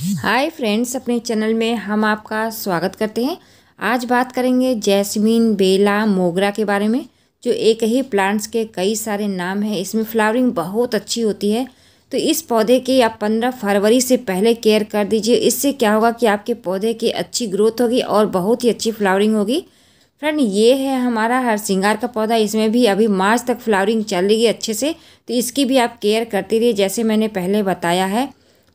Hi friends, अपने channel में हम आपका स्वागत करते हैं। आज बात करेंगे जैस्मीन, बेला, मोगरा के बारे में, जो एक ही प्लांट्स के कई सारे नाम हैं। इसमें फ्लावरिंग बहुत अच्छी होती है। तो इस पौधे की आप 15 फरवरी से पहले केयर कर दीजिए। इससे क्या होगा कि आपके पौधे की अच्छी ग्रोथ होगी और बहुत ही अच्छी फ्लावरिंग होगी। फ्रेंड, ये है हमारा हरसिंगार का पौधा। इसमें भी अभी मार्च तक फ्लावरिंग चल रही है अच्छे से, तो इसकी भी आप केयर करते रहिए जैसे मैंने पहले बताया है।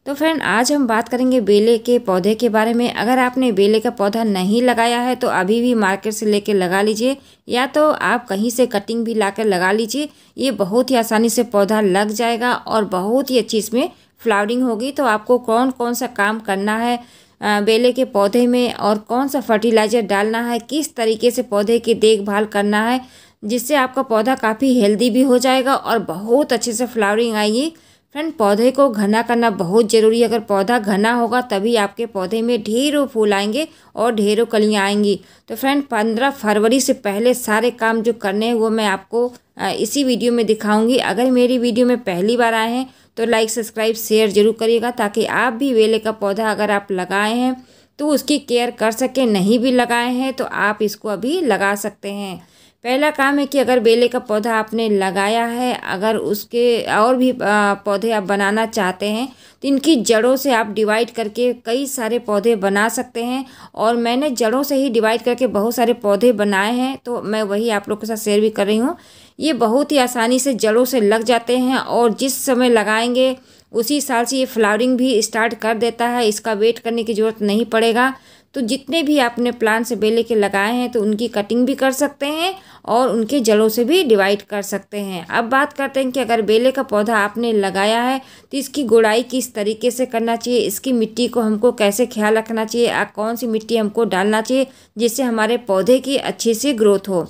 तो फ्रेंड, आज हम बात करेंगे बेले के पौधे के बारे में। अगर आपने बेले का पौधा नहीं लगाया है तो अभी भी मार्केट से लेके लगा लीजिए, या तो आप कहीं से कटिंग भी लाकर लगा लीजिए। ये बहुत ही आसानी से पौधा लग जाएगा और बहुत ही अच्छी इसमें फ्लावरिंग होगी। तो आपको कौन कौन सा काम करना है बेले के पौधे में, और कौन सा फर्टिलाइज़र डालना है, किस तरीके से पौधे की देखभाल करना है, जिससे आपका पौधा काफ़ी हेल्दी भी हो जाएगा और बहुत अच्छे से फ्लावरिंग आएगी। फ्रेंड, पौधे को घना करना बहुत ज़रूरी है। अगर पौधा घना होगा तभी आपके पौधे में ढेरों फूल आएंगे और ढेरों कलियां आएंगी। तो फ्रेंड, 15 फरवरी से पहले सारे काम जो करने हैं वो मैं आपको इसी वीडियो में दिखाऊंगी। अगर मेरी वीडियो में पहली बार आए हैं तो लाइक, सब्सक्राइब, शेयर जरूर करिएगा, ताकि आप भी बेले का पौधा अगर आप लगाए हैं तो उसकी केयर कर सकें। नहीं भी लगाए हैं तो आप इसको अभी लगा सकते हैं। पहला काम है कि अगर बेले का पौधा आपने लगाया है, अगर उसके और भी पौधे आप बनाना चाहते हैं तो इनकी जड़ों से आप डिवाइड करके कई सारे पौधे बना सकते हैं। और मैंने जड़ों से ही डिवाइड करके बहुत सारे पौधे बनाए हैं, तो मैं वही आप लोग के साथ शेयर भी कर रही हूँ। ये बहुत ही आसानी से जड़ों से लग जाते हैं और जिस समय लगाएंगे उसी साल से ये फ्लावरिंग भी स्टार्ट कर देता है। इसका वेट करने की ज़रूरत नहीं पड़ेगा। तो जितने भी आपने प्लांट्स बेले के लगाए हैं तो उनकी कटिंग भी कर सकते हैं और उनके जड़ों से भी डिवाइड कर सकते हैं। अब बात करते हैं कि अगर बेले का पौधा आपने लगाया है तो इसकी गुड़ाई किस तरीके से करना चाहिए, इसकी मिट्टी को हमको कैसे ख्याल रखना चाहिए, कौन सी मिट्टी हमको डालना चाहिए जिससे हमारे पौधे की अच्छी सी ग्रोथ हो।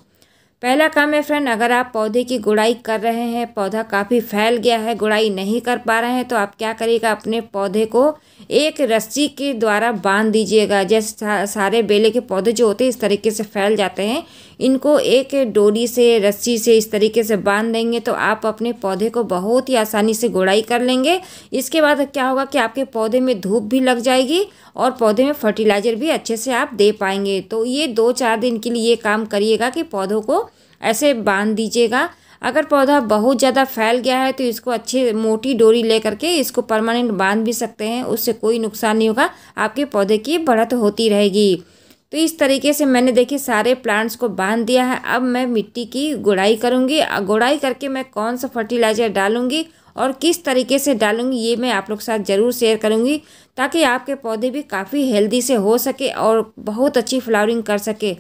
पहला काम है फ्रेंड, अगर आप पौधे की गुड़ाई कर रहे हैं, पौधा काफ़ी फैल गया है, गुड़ाई नहीं कर पा रहे हैं, तो आप क्या करिएगा, अपने पौधे को एक रस्सी के द्वारा बांध दीजिएगा। जैसे सारे बेले के पौधे जो होते हैं इस तरीके से फैल जाते हैं, इनको एक डोरी से, रस्सी से इस तरीके से बांध देंगे तो आप अपने पौधे को बहुत ही आसानी से गुड़ाई कर लेंगे। इसके बाद क्या होगा कि आपके पौधे में धूप भी लग जाएगी और पौधे में फर्टिलाइज़र भी अच्छे से आप दे पाएंगे। तो ये 2-4 दिन के लिए ये काम करिएगा कि पौधों को ऐसे बांध दीजिएगा। अगर पौधा बहुत ज़्यादा फैल गया है तो इसको अच्छी मोटी डोरी ले करके इसको परमानेंट बांध भी सकते हैं, उससे कोई नुकसान नहीं होगा, आपके पौधे की बढ़त होती रहेगी। तो इस तरीके से मैंने देखिए सारे प्लांट्स को बांध दिया है। अब मैं मिट्टी की गुड़ाई करूँगी। गुड़ाई करके मैं कौन सा फर्टिलाइज़र डालूँगी और किस तरीके से डालूँगी ये मैं आप लोग के साथ ज़रूर शेयर करूँगी, ताकि आपके पौधे भी काफ़ी हेल्दी से हो सके और बहुत अच्छी फ्लावरिंग कर सके।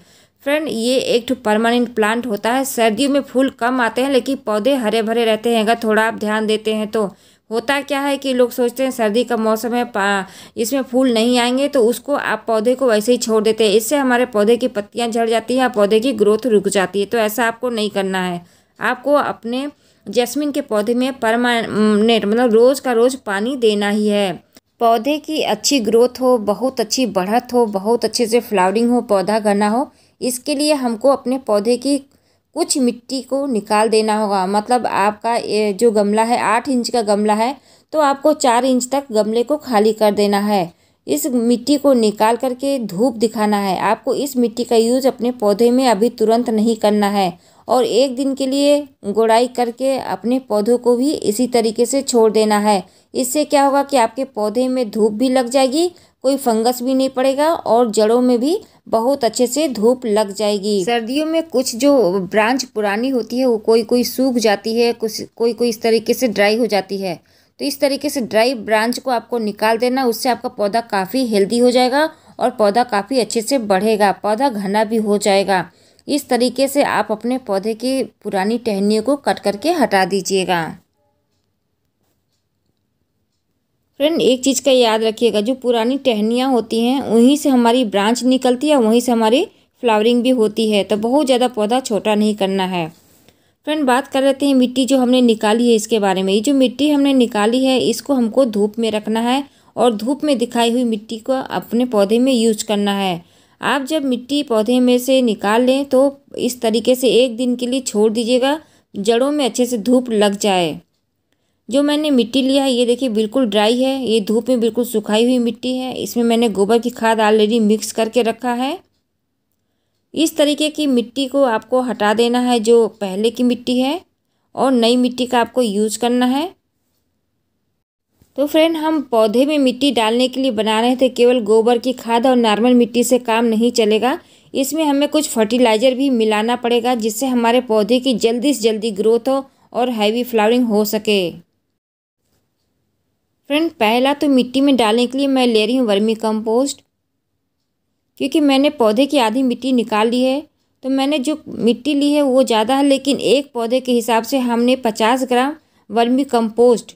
फ्रेंड, ये एक तो परमानेंट प्लांट होता है। सर्दियों में फूल कम आते हैं लेकिन पौधे हरे भरे रहते हैं। अगर थोड़ा आप ध्यान देते हैं तो होता क्या है कि लोग सोचते हैं सर्दी का मौसम है, इसमें फूल नहीं आएंगे, तो उसको आप पौधे को वैसे ही छोड़ देते हैं। इससे हमारे पौधे की पत्तियां झड़ जाती हैं, पौधे की ग्रोथ रुक जाती है। तो ऐसा आपको नहीं करना है। आपको अपने जैस्मीन के पौधे में परमानेंट मतलब रोज़ का रोज़ पानी देना ही है। पौधे की अच्छी ग्रोथ हो, बहुत अच्छी बढ़त हो, बहुत अच्छे से फ्लावरिंग हो, पौधा घना हो, इसके लिए हमको अपने पौधे की कुछ मिट्टी को निकाल देना होगा। मतलब आपका ये जो गमला है 8 इंच का गमला है तो आपको 4 इंच तक गमले को खाली कर देना है। इस मिट्टी को निकाल करके धूप दिखाना है। आपको इस मिट्टी का यूज़ अपने पौधे में अभी तुरंत नहीं करना है और 1 दिन के लिए गुड़ाई करके अपने पौधों को भी इसी तरीके से छोड़ देना है। इससे क्या होगा कि आपके पौधे में धूप भी लग जाएगी, कोई फंगस भी नहीं पड़ेगा और जड़ों में भी बहुत अच्छे से धूप लग जाएगी। सर्दियों में कुछ जो ब्रांच पुरानी होती है वो कोई कोई सूख जाती है, कुछ कोई कोई इस तरीके से ड्राई हो जाती है। तो इस तरीके से ड्राई ब्रांच को आपको निकाल देना, उससे आपका पौधा काफ़ी हेल्दी हो जाएगा और पौधा काफ़ी अच्छे से बढ़ेगा, पौधा घना भी हो जाएगा। इस तरीके से आप अपने पौधे की पुरानी टहनियों को कट करके हटा दीजिएगा। फ्रेंड, एक चीज़ का याद रखिएगा, जो पुरानी टहनियाँ होती हैं वहीं से हमारी ब्रांच निकलती है, वहीं से हमारी फ्लावरिंग भी होती है। तो बहुत ज़्यादा पौधा छोटा नहीं करना है। फ्रेंड, बात कर लेते हैं मिट्टी जो हमने निकाली है इसके बारे में। ये जो मिट्टी हमने निकाली है इसको हमको धूप में रखना है और धूप में दिखाई हुई मिट्टी को अपने पौधे में यूज करना है। आप जब मिट्टी पौधे में से निकाल लें तो इस तरीके से 1 दिन के लिए छोड़ दीजिएगा, जड़ों में अच्छे से धूप लग जाए। जो मैंने मिट्टी लिया है ये देखिए बिल्कुल ड्राई है, ये धूप में बिल्कुल सुखाई हुई मिट्टी है। इसमें मैंने गोबर की खाद ऑलरेडी मिक्स करके रखा है। इस तरीके की मिट्टी को आपको हटा देना है जो पहले की मिट्टी है, और नई मिट्टी का आपको यूज करना है। तो फ्रेंड, हम पौधे में मिट्टी डालने के लिए बना रहे थे, केवल गोबर की खाद और नॉर्मल मिट्टी से काम नहीं चलेगा। इसमें हमें कुछ फर्टिलाइज़र भी मिलाना पड़ेगा, जिससे हमारे पौधे की जल्दी से जल्दी ग्रोथ हो और हैवी फ्लावरिंग हो सके। फ्रेंड, पहला तो मिट्टी में डालने के लिए मैं ले रही हूँ वर्मी कंपोस्ट, क्योंकि मैंने पौधे की आधी मिट्टी निकाल ली है। तो मैंने जो मिट्टी ली है वो ज़्यादा है, लेकिन एक पौधे के हिसाब से हमने 50 ग्राम वर्मी कंपोस्ट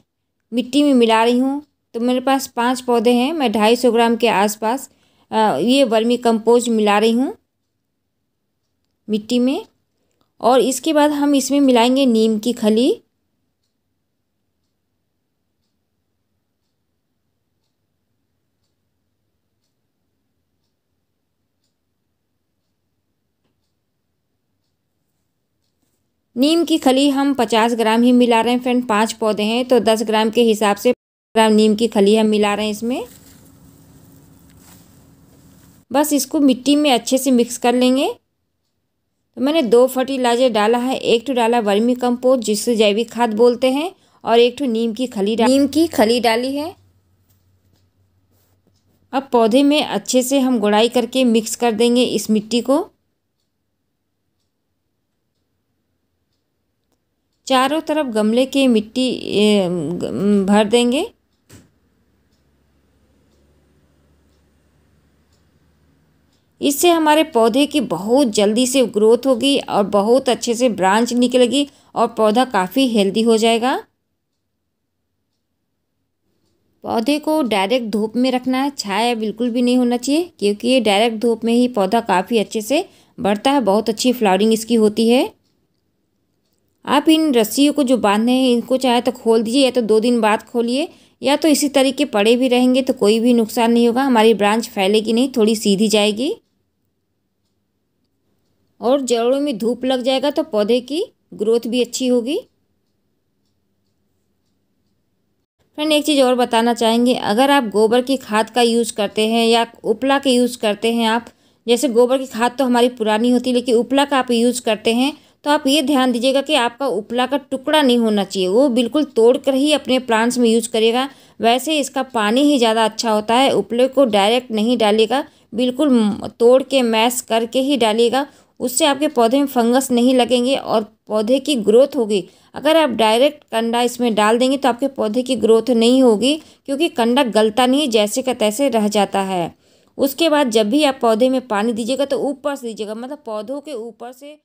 मिट्टी में मिला रही हूँ। तो मेरे पास 5 पौधे हैं, मैं 250 ग्राम के आसपास ये वर्मी कंपोस्ट मिला रही हूँ मिट्टी में। और इसके बाद हम इसमें मिलाएंगे नीम की खली। नीम की खली हम 50 ग्राम ही मिला रहे हैं फ्रेंड। 5 पौधे हैं तो 10 ग्राम के हिसाब से ग्राम नीम की खली हम मिला रहे हैं इसमें। बस इसको मिट्टी में अच्छे से मिक्स कर लेंगे। तो मैंने 2 फर्टिलाइज़र डाला है। एक तो डाला वर्मी कंपोस्ट, जिसे जैविक खाद बोलते हैं, और एक तो नीम की खली डाली है। अब पौधे में अच्छे से हम गुड़ाई करके मिक्स कर देंगे इस मिट्टी को। चारों तरफ गमले के मिट्टी भर देंगे। इससे हमारे पौधे की बहुत जल्दी से ग्रोथ होगी और बहुत अच्छे से ब्रांच निकलेगी और पौधा काफ़ी हेल्दी हो जाएगा। पौधे को डायरेक्ट धूप में रखना है, छाया बिल्कुल भी नहीं होना चाहिए, क्योंकि ये डायरेक्ट धूप में ही पौधा काफ़ी अच्छे से बढ़ता है, बहुत अच्छी फ्लावरिंग इसकी होती है। आप इन रस्सियों को जो बांधे हैं इनको चाहे तो खोल दीजिए, या तो 2 दिन बाद खोलिए, या तो इसी तरीके पड़े भी रहेंगे तो कोई भी नुकसान नहीं होगा। हमारी ब्रांच फैलेगी नहीं, थोड़ी सीधी जाएगी, और जड़ों में धूप लग जाएगा तो पौधे की ग्रोथ भी अच्छी होगी। फ्रेंड, एक चीज़ और बताना चाहेंगे, अगर आप गोबर की खाद का यूज़ करते हैं या उपला के यूज़ करते हैं, आप जैसे गोबर की खाद तो हमारी पुरानी होती है, लेकिन उपला का आप यूज़ करते हैं, तो आप ये ध्यान दीजिएगा कि आपका उपला का टुकड़ा नहीं होना चाहिए, वो बिल्कुल तोड़ कर ही अपने प्लांट्स में यूज़ करिएगा। वैसे इसका पानी ही ज़्यादा अच्छा होता है। उपले को डायरेक्ट नहीं डालिएगा, बिल्कुल तोड़ के मैश करके ही डालिएगा। उससे आपके पौधे में फंगस नहीं लगेंगे और पौधे की ग्रोथ होगी। अगर आप डायरेक्ट कंडा इसमें डाल देंगे तो आपके पौधे की ग्रोथ नहीं होगी, क्योंकि कंडा गलता नहीं, जैसे का तैसे रह जाता है। उसके बाद जब भी आप पौधे में पानी दीजिएगा तो ऊपर से दीजिएगा, मतलब पौधों के ऊपर से